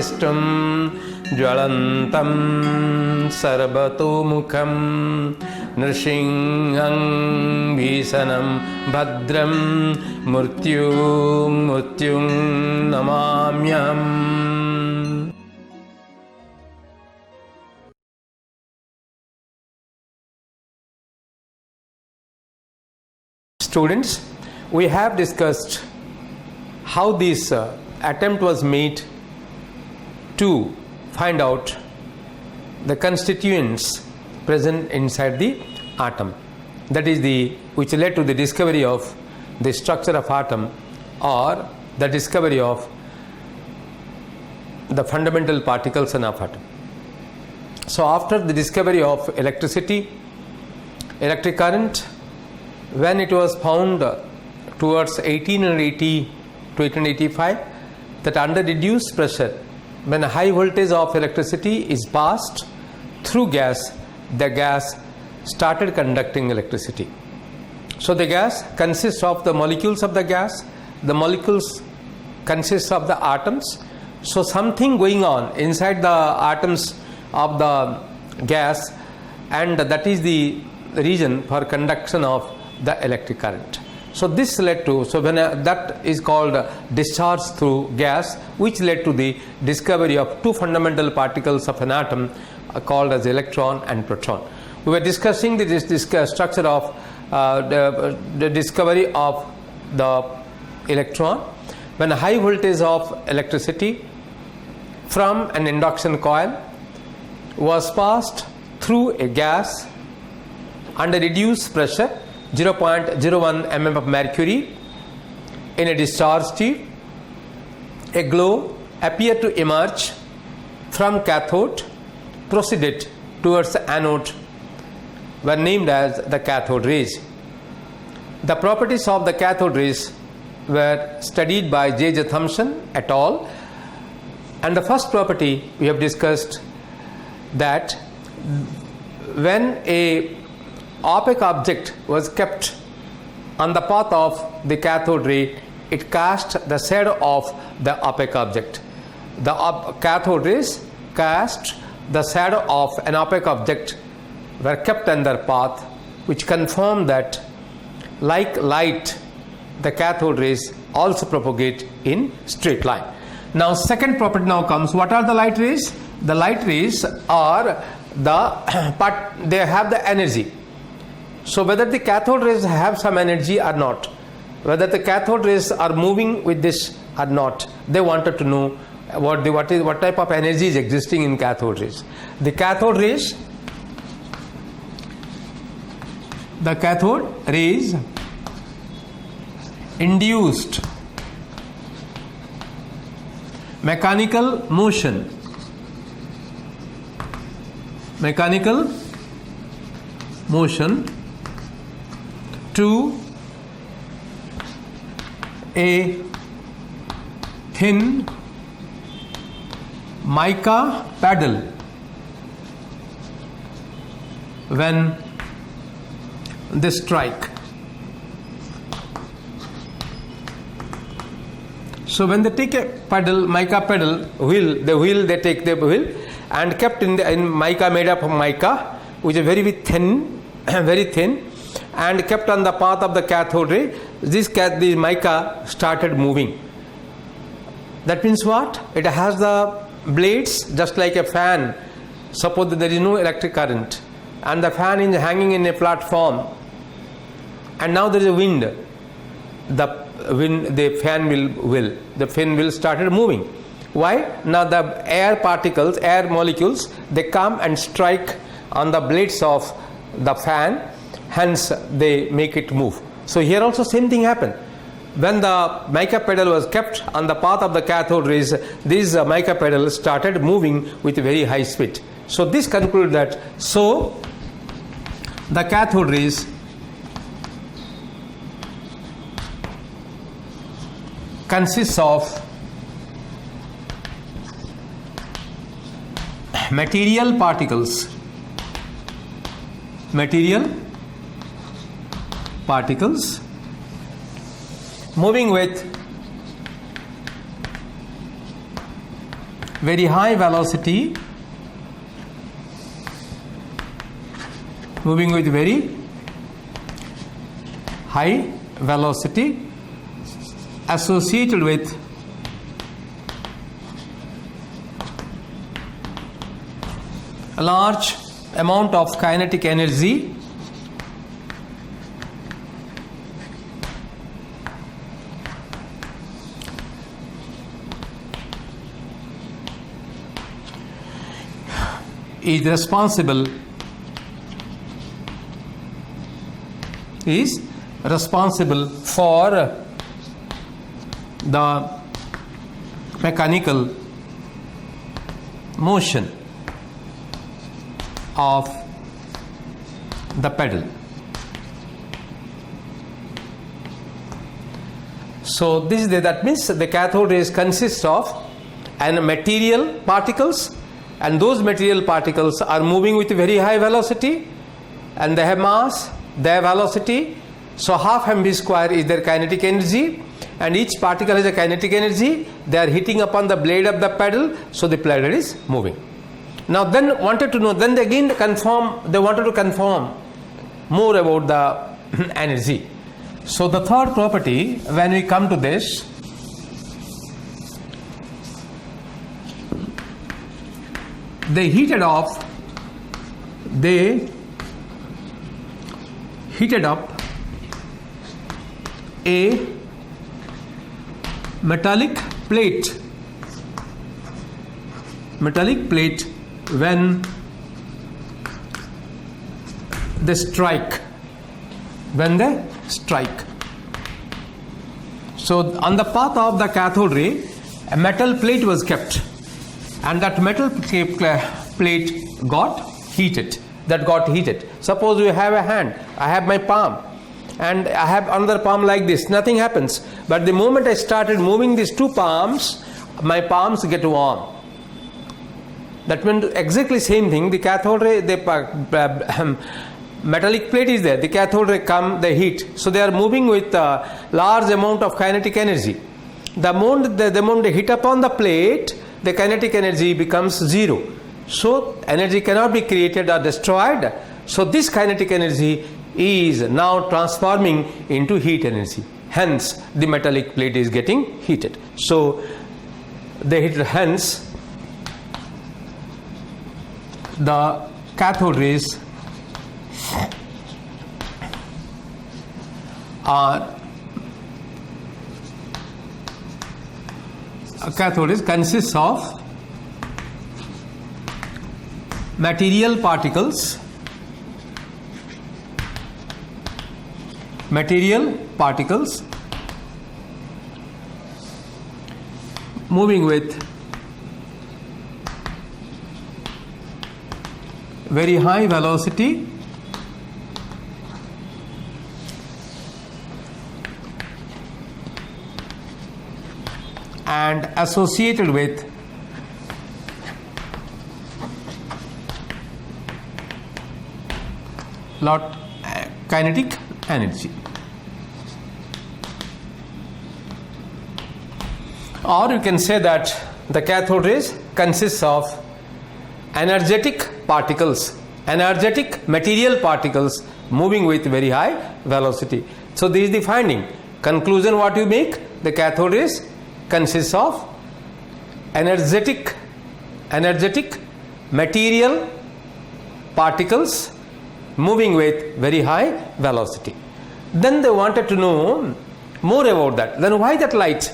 dristum jwalantam sarvatomukam nrsingham bhisanam bhadram murtyung namamyam. Students, we have discussed how this attempt was made to find out the constituents present inside the atom. That is which led to the discovery of the structure of atom, or the discovery of the fundamental particles in of atom. So after the discovery of electricity, electric current, when it was found towards 1880 to 1885 that under reduced pressure, when a high voltage of electricity is passed through gas, the gas started conducting electricity. So the gas consists of the molecules of the gas, the molecules consist of the atoms. So something going on inside the atoms of the gas, and that is the reason for conduction of the electric current. So this led to, when that is called discharge through gas, which led to the discovery of two fundamental particles of an atom called as electron and proton. We were discussing this structure of the discovery of the electron when a high voltage of electricity from an induction coil was passed through a gas under reduced pressure 0.01 mm of mercury in a discharge tube. A glow appeared to emerge from cathode, proceeded towards the anode, were named as the cathode rays. The properties of the cathode rays were studied by J. Thomson et al. And the first property we have discussed, that when a opaque object was kept on the path of the cathode ray, it cast the shadow of the opaque object. The cathode rays cast the shadow of an opaque object were kept on their path, which confirmed that like light, the cathode rays also propagate in straight line. Now second property now comes. What are the light rays? The light rays are they have the energy. So whether the cathode rays have some energy or not, whether the cathode rays are moving with this or not, they wanted to know what type of energy is existing in cathode rays. The cathode rays induced mechanical motion to a thin mica paddle when they strike. So when they take a mica paddle wheel, they take the wheel and kept in mica, made up of mica, which is very thin, and kept on the path of the cathode ray, the mica started moving. That means what? It has the blades just like a fan. Suppose that there is no electric current and the fan is hanging in a platform, and now there is a wind. The fan will started moving. Why? Now the air molecules, they come and strike on the blades of the fan, hence they make it move. So here also same thing happened. When the mica pedal was kept on the path of the cathode rays, these mica pedals started moving with very high speed. So this concludes that the cathode rays consists of material particles moving with very high velocity, moving with very high velocity associated with a large amount of kinetic energy is responsible for the mechanical motion of the pedal. So that means the cathode rays consist of material particles, and those material particles are moving with very high velocity, and they have mass, they have velocity. So half mv square is their kinetic energy, and each particle has a kinetic energy. They are hitting upon the blade of the pedal, so the pedal is moving. Now then they wanted to confirm more about the energy. So the third property, when we come to this, they heated up a metallic plate when they strike. So on the path of the cathode ray, a metal plate was kept, and that metal plate got heated. Suppose you have a hand, I have my palm, and I have another palm like this, nothing happens. But the moment I started moving these two palms, my palms get warm. That means exactly same thing. The cathode ray, the metallic plate is there, the cathode ray come, they heat. So they are moving with a large amount of kinetic energy. The moment they hit upon the plate, the kinetic energy becomes zero. So energy cannot be created or destroyed. So this kinetic energy is now transforming into heat energy. Hence the metallic plate is getting heated. So hence the cathode rays consists of material particles moving with very high velocity and associated with lot kinetic energy. Or you can say that the cathode rays consists of energetic material particles moving with very high velocity. So this is the finding. Conclusion what you make? The cathode rays consists of energetic material particles moving with very high velocity. Then they wanted to know more about that. Then why that light?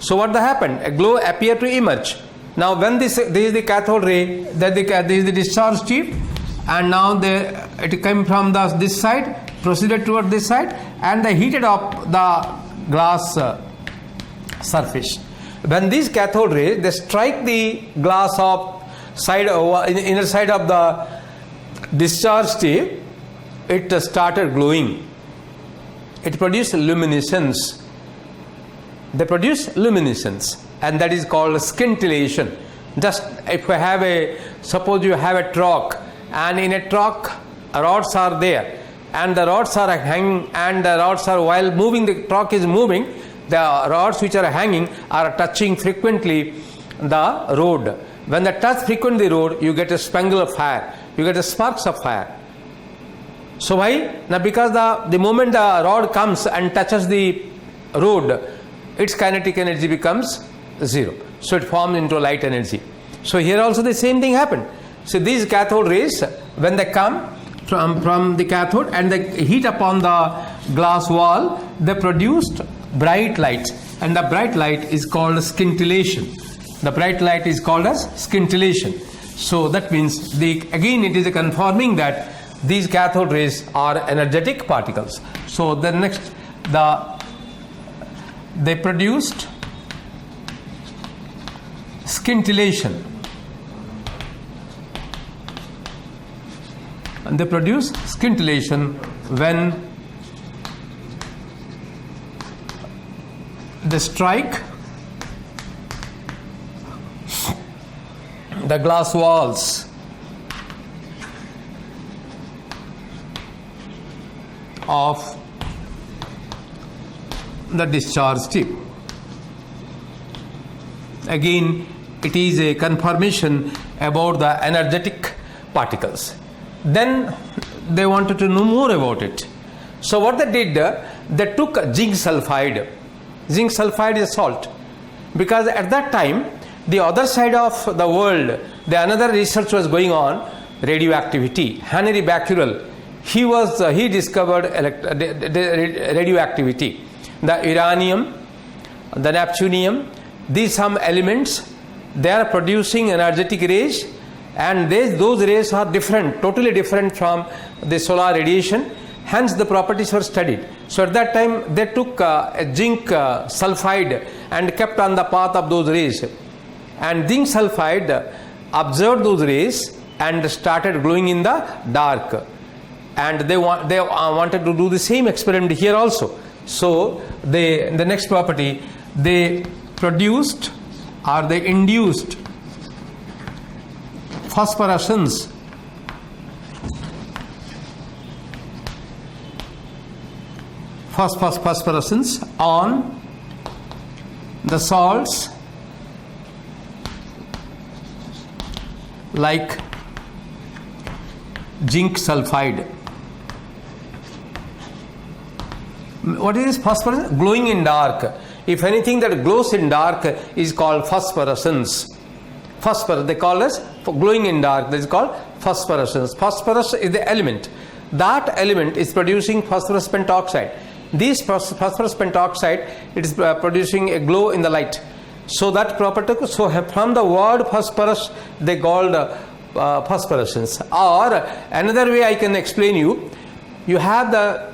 So what happened? A glow appeared to emerge. Now when this is the cathode ray, this is the discharge tube, and now it came from this side, proceeded toward this side, and they heated up the glass surface. When these cathode rays, they strike the glass of inner side of the discharge tube, it started glowing. It produced luminescence. They produce luminescence, and that is called scintillation. Just if you have suppose you have a truck, and in a truck rods are there, and the rods are hanging, and the rods are, while moving, the truck is moving, the rods which are hanging are touching frequently the road, When the touch frequently the road, you get a spangle of fire, you get a sparks of fire. So why? Now because the moment the rod comes and touches the road, its kinetic energy becomes zero. So it forms into light energy. So here also the same thing happened. So these cathode rays, when they come from the cathode and they hit upon the glass wall, they produced bright light, and the bright light is called scintillation. The bright light is called as scintillation. So that means again it is confirming that these cathode rays are energetic particles. So the next, they produced scintillation, and they produce scintillation when they strike the glass walls of the discharge tip. Again, it is a confirmation about the energetic particles. Then they wanted to know more about it. So what they did, they took zinc sulfide. Zinc sulfide is salt, because at that time the other side of the world, another research was going on, radioactivity. Henry Becquerel, he discovered radioactivity. The uranium, the neptunium, these some elements, they are producing energetic rays, and those rays are different, totally different from the solar radiation. Hence the properties were studied. So at that time they took a zinc sulfide and kept on the path of those rays, and zinc sulfide observed those rays and started glowing in the dark. And they wanted to do the same experiment here also. So the next property, they produced or they induced phosphorescence on the salts like zinc sulfide. What is phosphorescence? Glowing in dark. If anything that glows in dark is called phosphorescence. Phosphorus, they call as glowing in dark, this is called phosphorescence. Phosphorus is the element. That element is producing phosphorus pentoxide. This phosphorus pentoxide, it is producing a glow in the light. So that property, so from the word phosphorus, they called phosphorescence. Or another way I can explain you, you have the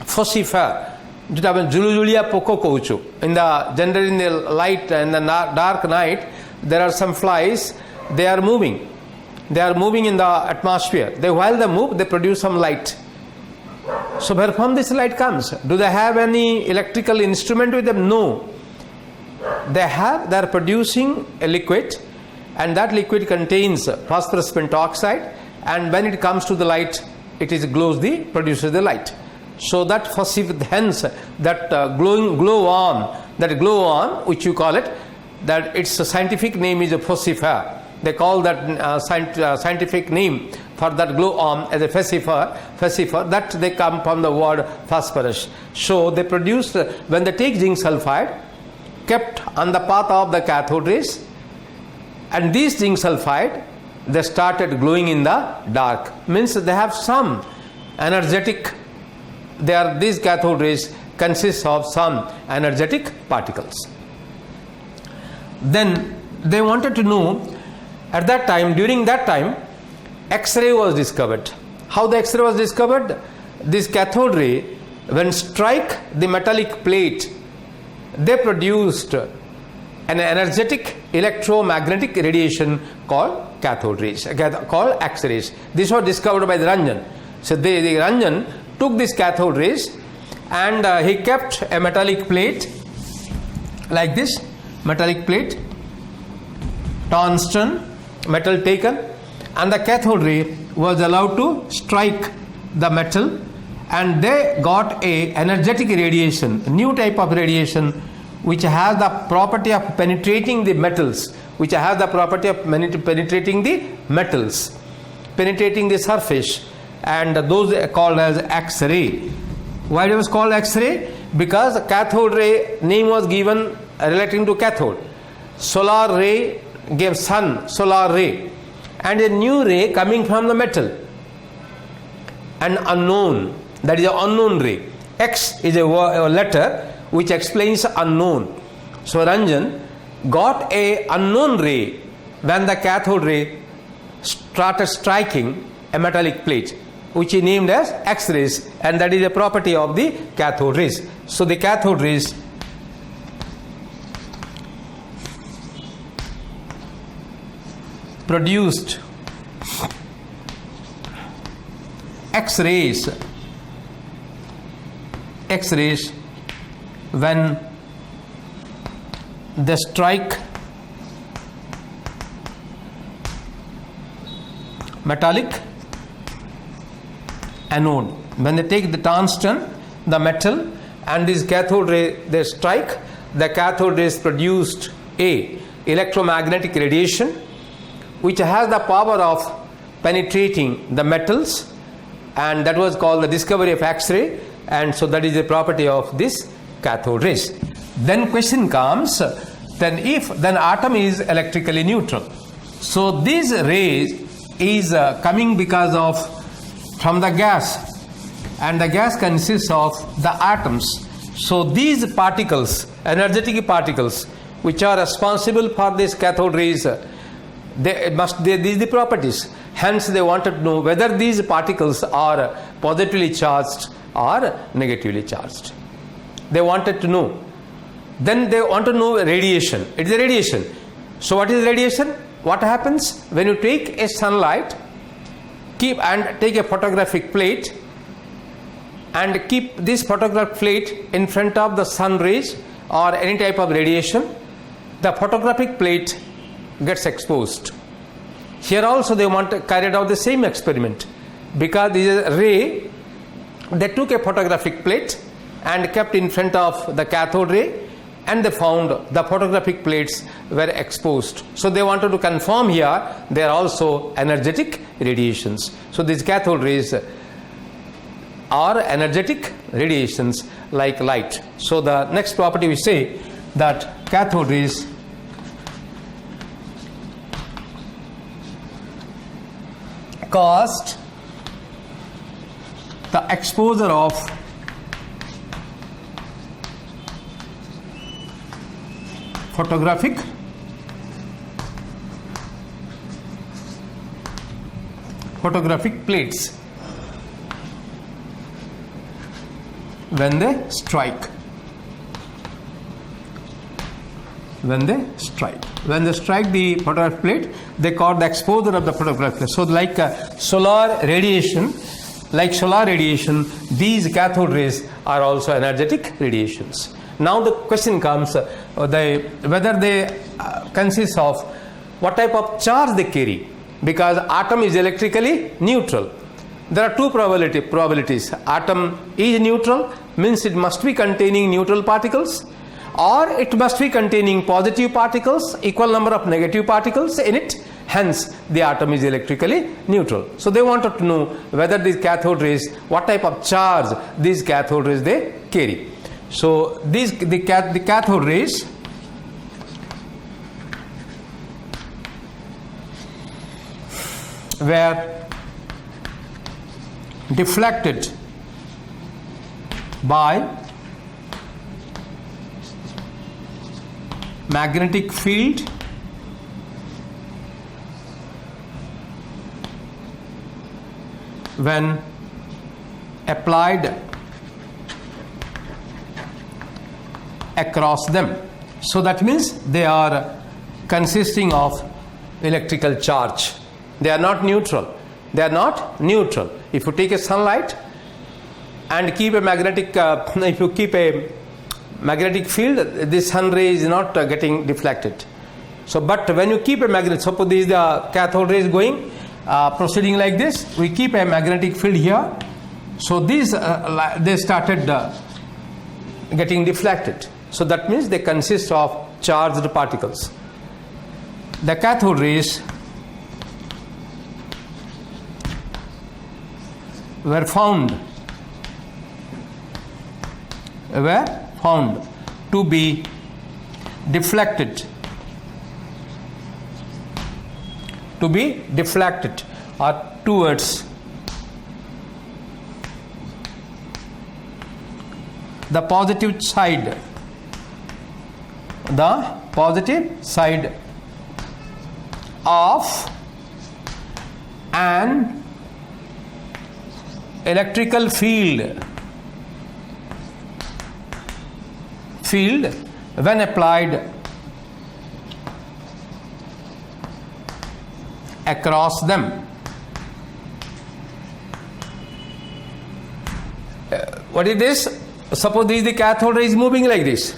phosphor, in the generally in the light and the dark night, there are some flies, they are moving in the atmosphere. While they move, they produce some light. So where from this light comes? Do they have any electrical instrument with them? No. They are producing a liquid, and that liquid contains phosphorus pentoxide, and when it comes to the light, produces the light. So that hence that glow on, which you call it, that its scientific name is a phosphor. They call that scientific name for that glow on as a phosphor. That they come from the word phosphorus. So they produced, when they take zinc sulfide, kept on the path of the cathode rays, and these zinc sulfide, they started glowing in the dark. Means they have some energetic. These cathode rays consist of some energetic particles. Then they wanted to know, at that time, during that time, X-ray was discovered. How the X-ray was discovered? This cathode ray, when strike the metallic plate, they produced an energetic electromagnetic radiation called cathode rays, called X-rays. This was discovered by the Ranjan. So the Ranjan took this cathode rays, and he kept a metallic plate like this, metallic plate, tungsten metal taken, and the cathode ray was allowed to strike the metal, and they got a energetic radiation, a new type of radiation which has the property of penetrating the metals which has the property of penetrating the metals, penetrating the surface, and those are called as X-ray. Why it was called X-ray? Because the cathode ray name was given relating to cathode. Solar ray gave sun, solar ray, and a new ray coming from the metal, an unknown, that is an unknown ray. X is a letter which explains unknown. So Ranjan got a unknown ray when the cathode ray started striking a metallic plate, which he named as X-rays, and that is a property of the cathode rays. So the cathode rays produced X-rays when they strike metallic anode. When they take the tungsten, the metal, and this cathode ray they strike, the cathode rays produced a electromagnetic radiation which has the power of penetrating the metals, and that was called the discovery of X-ray, and so that is the property of this cathode rays. Then question comes, then atom is electrically neutral. So these rays is coming because of from the gas, and the gas consists of the atoms. So these particles, energetic particles, which are responsible for this cathode rays, these the properties. Hence they wanted to know whether these particles are positively charged or negatively charged. They wanted to know. Then they want to know radiation. It is a radiation. So what is radiation? What happens when you take a sunlight, take a photographic plate and keep this photographic plate in front of the sun rays or any type of radiation, the photographic plate gets exposed. Here also they want to carry out the same experiment, because this is a ray. They took a photographic plate and kept in front of the cathode ray, and they found the photographic plates were exposed. So they wanted to confirm here they are also energetic radiations. So these cathode rays are energetic radiations like light. So the next property we say that cathode rays caused the exposure of photographic plates when they strike. When they strike the photographic plate, they cause the exposure of the photographic plate. So like solar radiation, these cathode rays are also energetic radiations. Now the question comes whether they consist of what type of charge they carry, because atom is electrically neutral. There are two probabilities. Atom is neutral, means it must be containing neutral particles, or it must be containing positive particles, equal number of negative particles in it. Hence the atom is electrically neutral. So they wanted to know whether these cathode rays, what type of charge these cathode rays they carry. So the cathode rays were deflected by magnetic field when applied across them. So that means they are consisting of electrical charge. They are not neutral. If you take a sunlight and keep a magnetic, if you keep a magnetic field, the sun ray is not getting deflected. So, but when you keep a magnet, suppose this is the cathode rays going, proceeding like this, we keep a magnetic field here. So these they started getting deflected. So that means they consist of charged particles. the cathode rays were found to be deflected or towards the positive side of an electrical field when applied across them. What is this? Suppose this is the cathode ray is moving like this.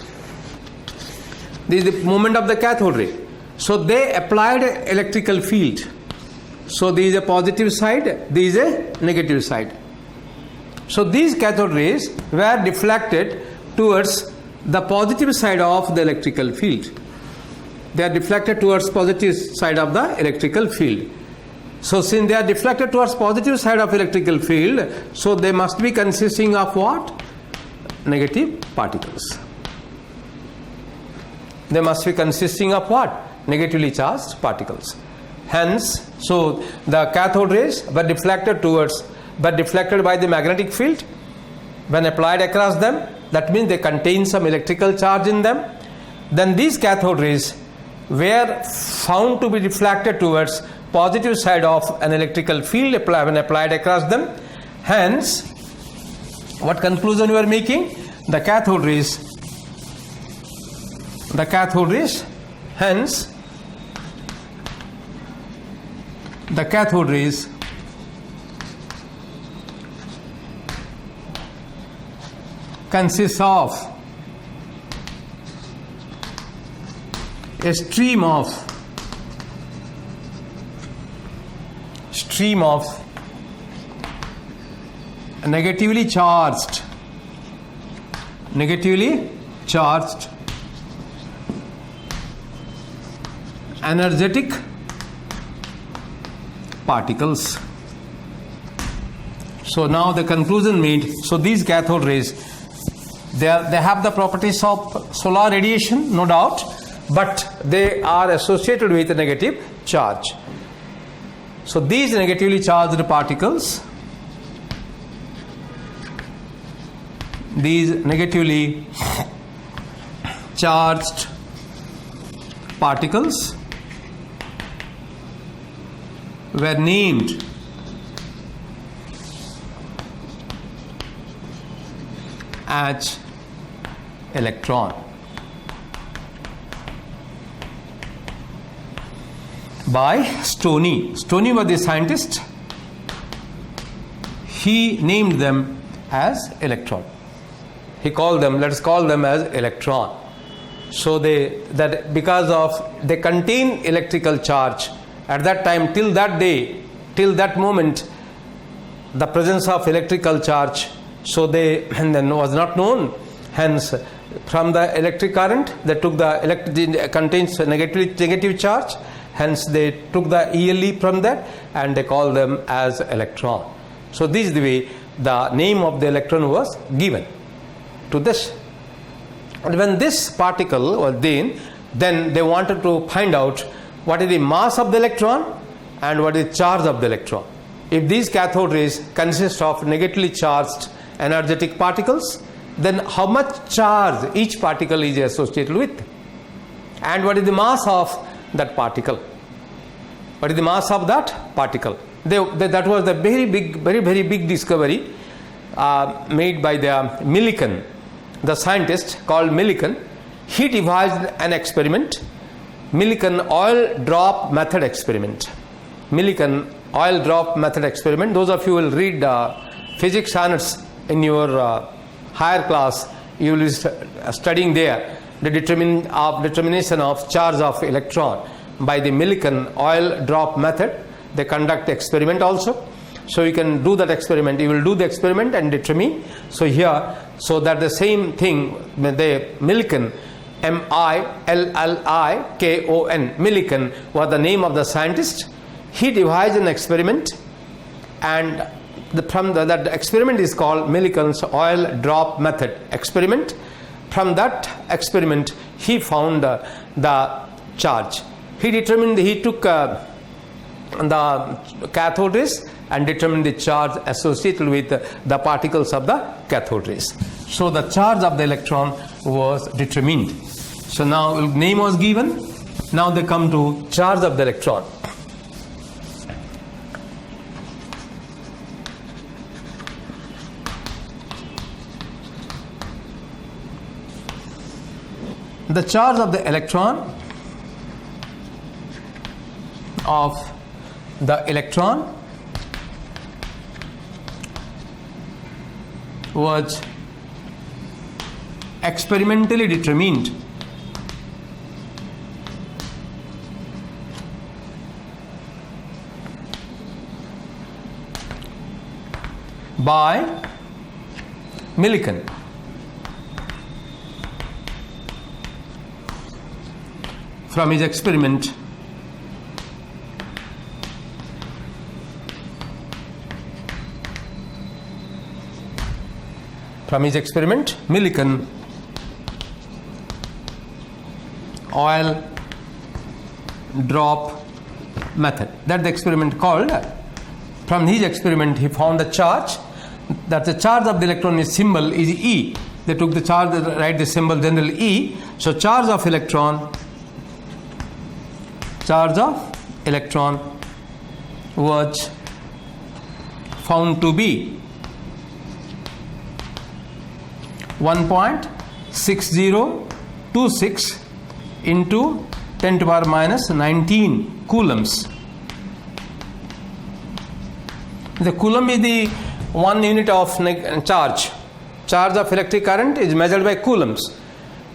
This is the movement of the cathode ray. So they applied an electrical field. So there is a positive side, there is a negative side. So these cathode rays were deflected towards the positive side of the electrical field. They are deflected towards positive side of the electrical field. So since they are deflected towards positive side of electrical field, so they must be consisting of what? Negative particles. They must be consisting of what? Negatively charged particles. Hence, so the cathode rays were deflected by the magnetic field when applied across them. That means they contain some electrical charge in them. Then these cathode rays were found to be deflected towards positive side of an electrical field when applied across them. Hence, what conclusion you are making? The cathode rays, hence the cathode rays consists of a stream of negatively charged energetic particles. So now the conclusion made. So these cathode rays, they have the properties of solar radiation, no doubt, but they are associated with a negative charge. So these negatively charged particles, were named as electron by Stoney. Stoney was the scientist. He named them as electron. He called them, let us call them as electron. So because they contain electrical charge. At that time, till that moment, the presence of electrical charge, and then was not known. Hence, from the electric current, they took contains negative charge. Hence, they took the ELE from that and they call them as electron. So this is the way the name of the electron was given to this. And when this particle was then they wanted to find out what is the mass of the electron and what is the charge of the electron. If these cathode rays consist of negatively charged energetic particles, then how much charge each particle is associated with, and what is the mass of that particle. What is the mass of that particle? That was the very big discovery made by the Millikan, the scientist called Millikan. He devised an experiment, Millikan oil drop method experiment. Millikan oil drop method experiment. Those of you will read physics honors in your higher class. You will be studying there the determination of charge of electron by the Millikan oil drop method. They conduct experiment also. So you can do that experiment. You will do the experiment and determine. So here, so that the same thing, the Millikan Millikon, Millikan was the name of the scientist. He devised an experiment, and that experiment is called Millikan's oil drop method experiment. From that experiment, he found the charge. He took the cathode rays and determined the charge associated with the particles of the cathode rays. So the charge of the electron was determined. So now name was given. Now they come to charge of the electron. The charge of the electron was experimentally determined by Millikan. From his experiment, Millikan oil drop method. That's the experiment called. From his experiment, he found the charge. That the charge of the electron is symbol is E. They took the charge, write the symbol general E. So charge of electron was found to be 1.6026 into 10 to the power minus 19 coulombs. The coulomb is the 1 unit of charge. Charge of electric current is measured by coulombs.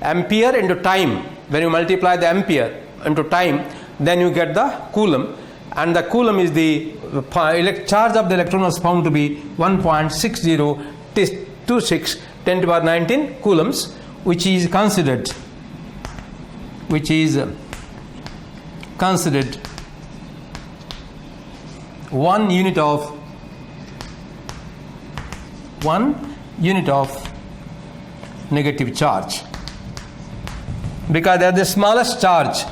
Ampere into time. When you multiply the ampere into time, then you get the coulomb, and the coulomb is the charge of the electron was found to be 1.6026 10 to the power 19 coulombs, which is considered 1 unit of negative charge, because they are the smallest charge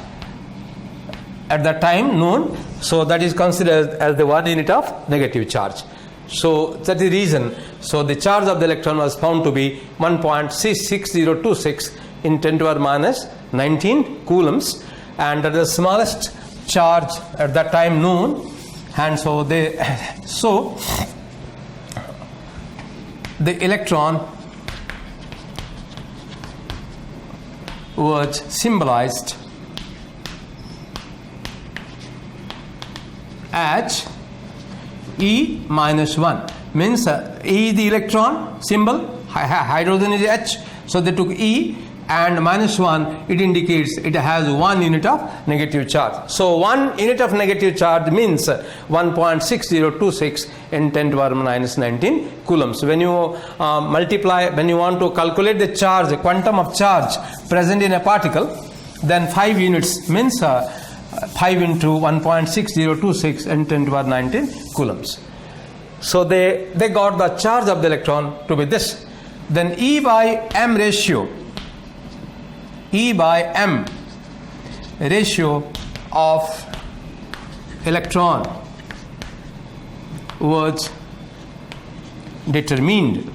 at that time known, so that is considered as the 1 unit of negative charge. So that is the reason. So the charge of the electron was found to be 1.6026 in 10 to the power minus 19 coulombs, and that is the smallest charge at that time known. And so the electron was symbolized as E minus 1, means E is the electron symbol, hydrogen is H, so they took E, and minus 1, it indicates it has 1 unit of negative charge. So 1 unit of negative charge means 1.6026 in 10 to the power minus 19 coulombs. When you when you want to calculate the charge, quantum of charge present in a particle, then 5 units means 5 into 1.6026 and 10 to the power 19 coulombs. So they got the charge of the electron to be this. Then E by M ratio of electron was determined.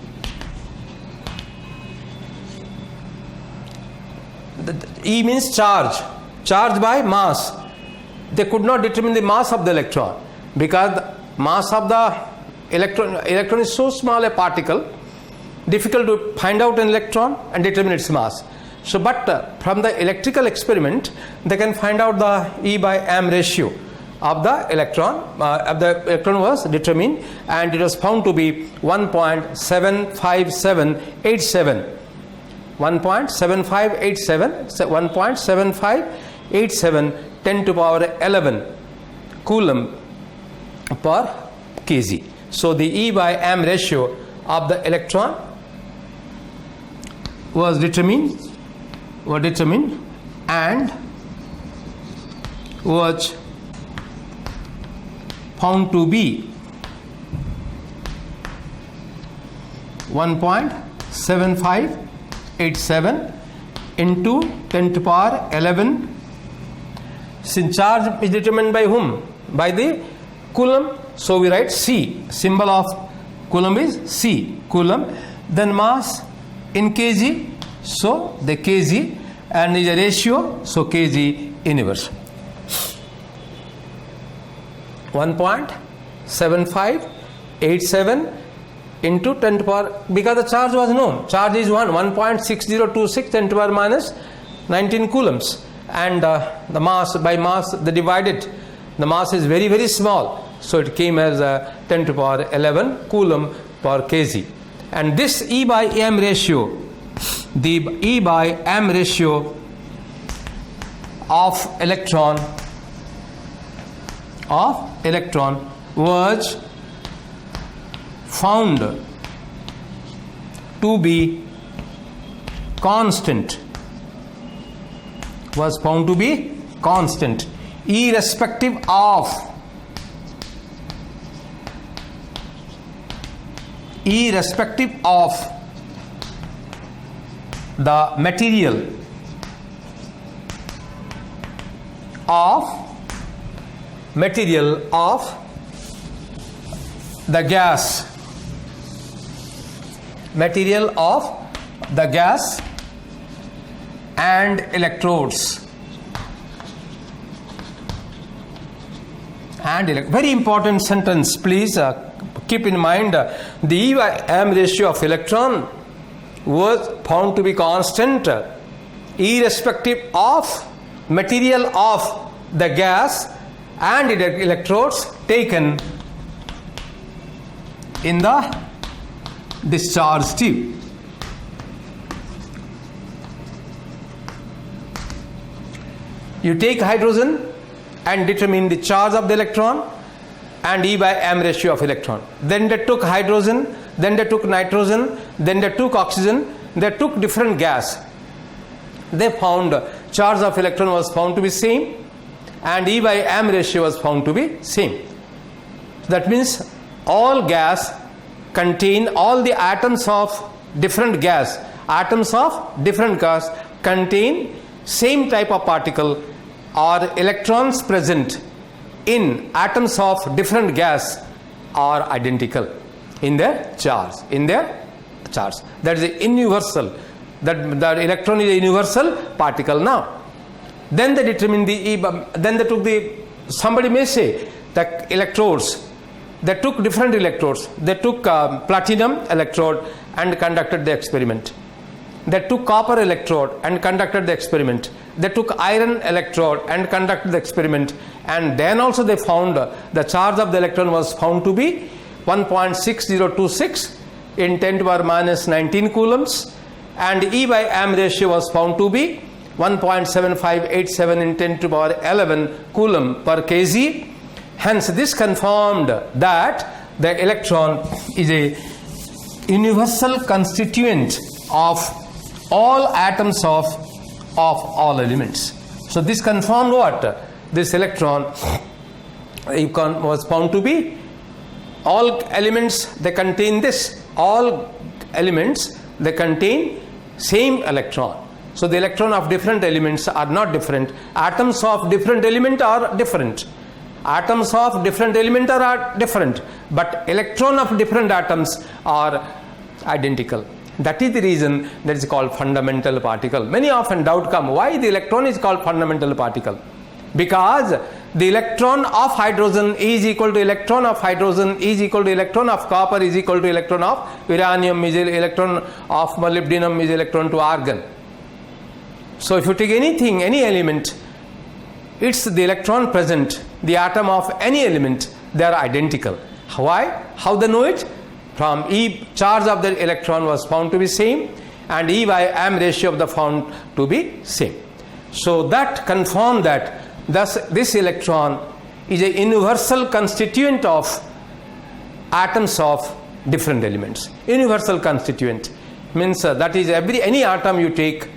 E means charge by mass. They could not determine the mass of the electron, because the mass of the electron is so small a particle, difficult to find out an electron and determine its mass. So but from the electrical experiment, they can find out the E by M ratio of the electron. The electron was determined, and it was found to be 1.7587 10 to the power 11 coulomb per kg. So the E by M ratio of the electron was determined were determined and was found to be 1.7587 into 10 to power 11. Since charge is determined by whom? By the Coulomb. So we write C. Symbol of Coulomb is C. Coulomb. Then mass in kg. So the kg, and is a ratio. So kg universal. 1.7587 into 10 to power, because the charge was known. Charge is 1.6026 10 to power minus 19 coulombs. And the mass, by mass they divided, the mass is very, very small. So it came as 10 to power 11 coulomb per kg. And this E by M ratio, the E by M ratio of electron was found to be constant, irrespective of the material of the gas, and electrodes. Very important sentence, please keep in mind. The E by M ratio of electron was found to be constant irrespective of material of the gas and electrodes taken in the discharge tube. You take hydrogen and determine the charge of the electron and E by M ratio of electron. Then they took hydrogen, then they took nitrogen, then they took oxygen, they took different gas. They found charge of electron was found to be same and E by M ratio was found to be same. That means all gas contain, all the atoms of different gas contain same type of particle, or electrons present in atoms of different gas are identical in their charge. That is a universal, that the electron is a universal particle now. Then they determine then they took somebody may say that electrodes, they took different electrodes. They took platinum electrode and conducted the experiment. They took copper electrode and conducted the experiment. They took iron electrode and conducted the experiment. And then also they found the charge of the electron was found to be 1.6026 in 10 to the power minus 19 coulombs. And E by M ratio was found to be 1.7587 in 10 to the power 11 coulomb per kg. Hence this confirmed that the electron is a universal constituent of all atoms of all elements. So this confirmed what? This electron was found to be, all elements they contain this, all elements they contain same electron. So the electron of different elements are not different. Atoms of different element are different. But electron of different atoms are identical. That is the reason that is called fundamental particle. Many often doubt come, why the electron is called fundamental particle? Because the electron of hydrogen is equal to electron of hydrogen is equal to electron of copper is equal to electron of uranium is electron of molybdenum is electron to argon. So if you take anything, any element, it's the electron present, the atom of any element, they are identical. Why? How they know it? From E charge of the electron was found to be same and E by M ratio of the found to be same. So that confirmed that thus this electron is a universal constituent of atoms of different elements. Universal constituent means that is any atom you take,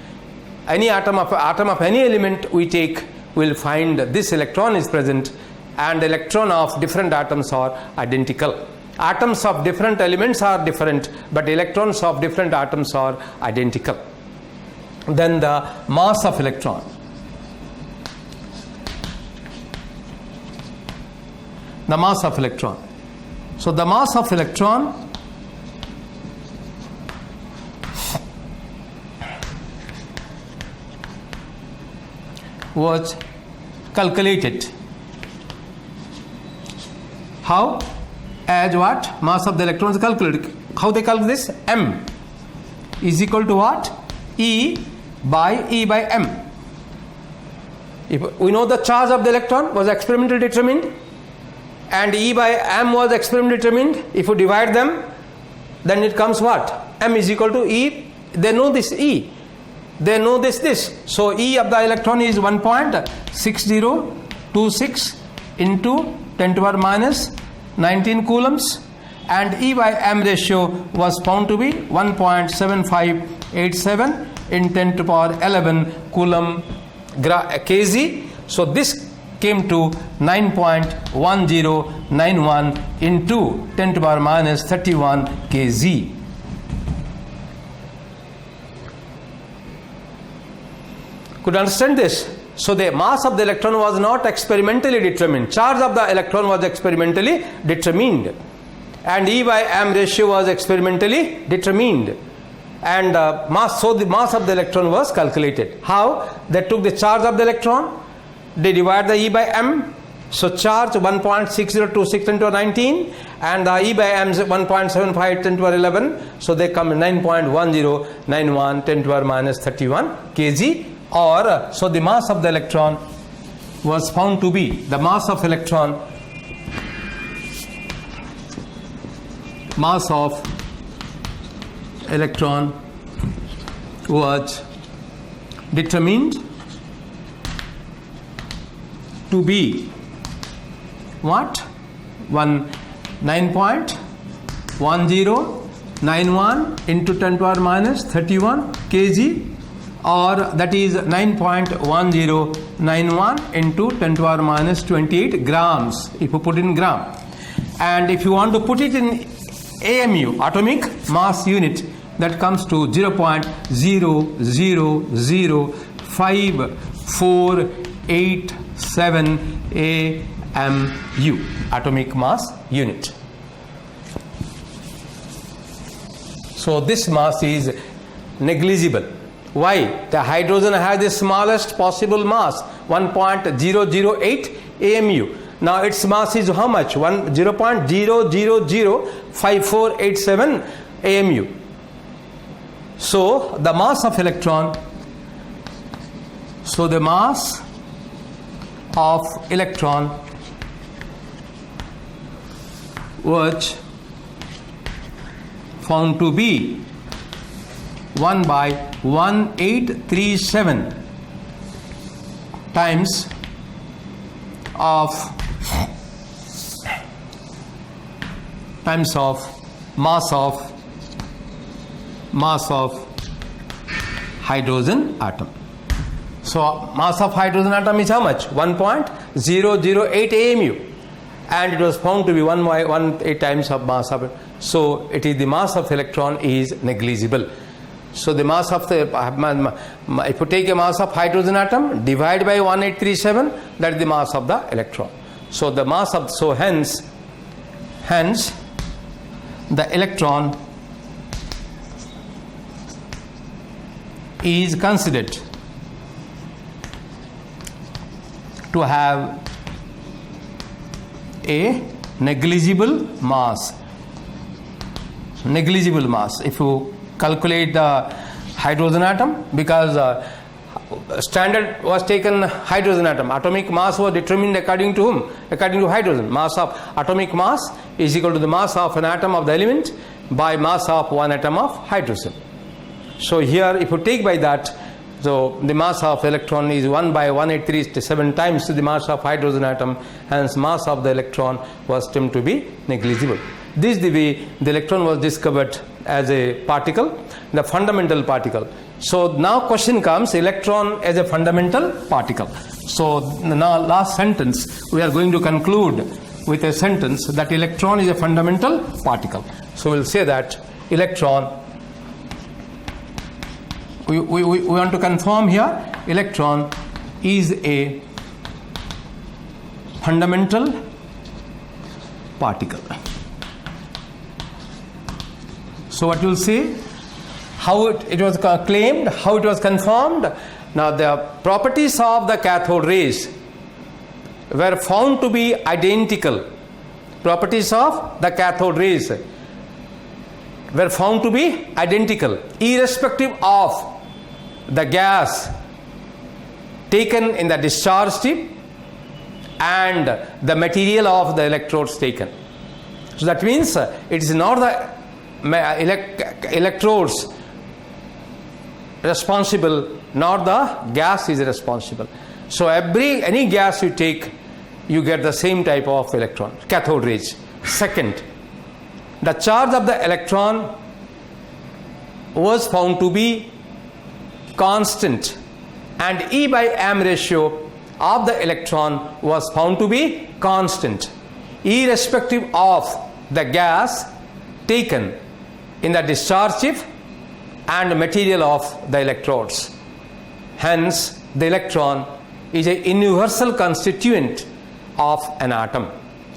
any atom of any element we take, will find this electron is present, and electron of different atoms are identical. Atoms of different elements are different, but electrons of different atoms are identical. Then the mass of electron. The mass of electron. So the mass of electron was calculated. How? As what? Mass of the electron is calculated. How they calculate this? M is equal to what? E by M. If we know the charge of the electron was experimentally determined, and E by M was experimentally determined. If you divide them, then it comes what? M is equal to E. They know this E. They know this. So E of the electron is 1.6026 into 10 to the power minus 19 coulombs, and E by M ratio was found to be 1.7587 in 10 to the power 11 coulomb kg. So this came to 9.1091 into 10 to the power minus 31 kg. Could you understand this? So the mass of the electron was not experimentally determined. Charge of the electron was experimentally determined, and E by M ratio was experimentally determined, and so the mass of the electron was calculated. How? They took the charge of the electron, they divide the E by M. So charge 1.6026 10 to the 19, and the E by M is 1.75 10 to the 11. So they come 9.1091 10 to the minus 31 kg. Or so the mass of the electron was found to be, the mass of electron was determined to be what? 9.1091 into 10 to the power minus 31 kg, or that is 9.1091 into 10 to the power minus 28 grams, if you put in gram. And if you want to put it in AMU, atomic mass unit, that comes to 0.000547 AMU, atomic mass unit. So this mass is negligible. Why? The hydrogen has the smallest possible mass, 1.008 AMU. Now its mass is how much? 0.0005487 AMU. So the mass of electron, so the mass of electron was found to be 1/1837 times of mass of hydrogen atom. So mass of hydrogen atom is how much? 1.008 AMU, and it was found to be 1/18 times of mass of it. So it is the mass of electron is negligible. So the mass of the, if you take a mass of hydrogen atom, divide by 1.1837, that is the mass of the electron. So the mass of, so hence the electron is considered to have a negligible mass. Negligible mass. If you calculate the hydrogen atom, because standard was taken hydrogen atom, atomic mass was determined according to whom? According to hydrogen. Mass of atomic mass is equal to the mass of an atom of the element by mass of one atom of hydrogen. So here if you take by that, so the mass of electron is 1/1837 times the mass of hydrogen atom, hence mass of the electron was deemed to be negligible. This is the way the electron was discovered as a particle, the fundamental particle. So now question comes, electron as a fundamental particle. So now last sentence, we are going to conclude with a sentence that electron is a fundamental particle. So we'll say that electron, we want to confirm here, electron is a fundamental particle. So what you'll say, how it was claimed, how it was confirmed. Now the properties of the cathode rays were found to be identical. Properties of the cathode rays were found to be identical, irrespective of the gas taken in the discharge tip and the material of the electrodes taken. So that means it is not the electrodes responsible, nor the gas is responsible. So any gas you take, you get the same type of electron, cathode rays. Second, the charge of the electron was found to be constant, and E by m ratio of the electron was found to be constant, irrespective of the gas taken in the discharge chip and material of the electrodes. Hence, the electron is a universal constituent of an atom,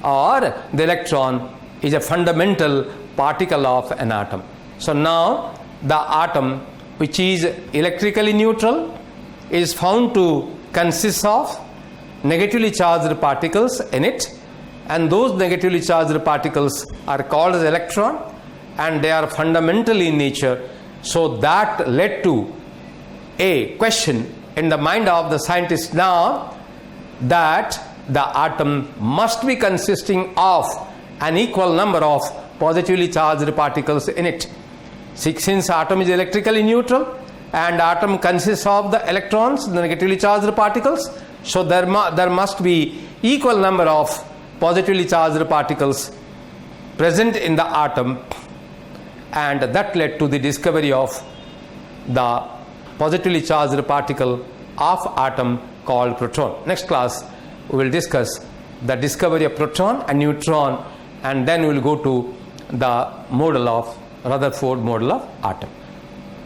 or the electron is a fundamental particle of an atom. So now the atom, which is electrically neutral, is found to consist of negatively charged particles in it, and those negatively charged particles are called as electron, and they are fundamental in nature. So that led to a question in the mind of the scientist now, that the atom must be consisting of an equal number of positively charged particles in it. Since atom is electrically neutral and atom consists of the electrons, the negatively charged particles, so there must be equal number of positively charged particles present in the atom, and that led to the discovery of the positively charged particle of atom called proton. Next class we will discuss the discovery of proton and neutron, and then we will go to the model of Rutherford model of atom.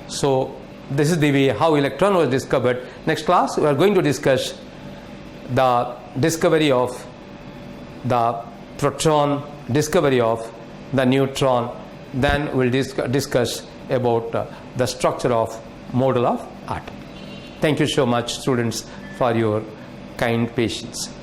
So this is the way how electron was discovered. Next class we are going to discuss the discovery of the proton, discovery of the neutron, then we will discuss about the structure of model of atom. Thank you so much, students, for your kind patience.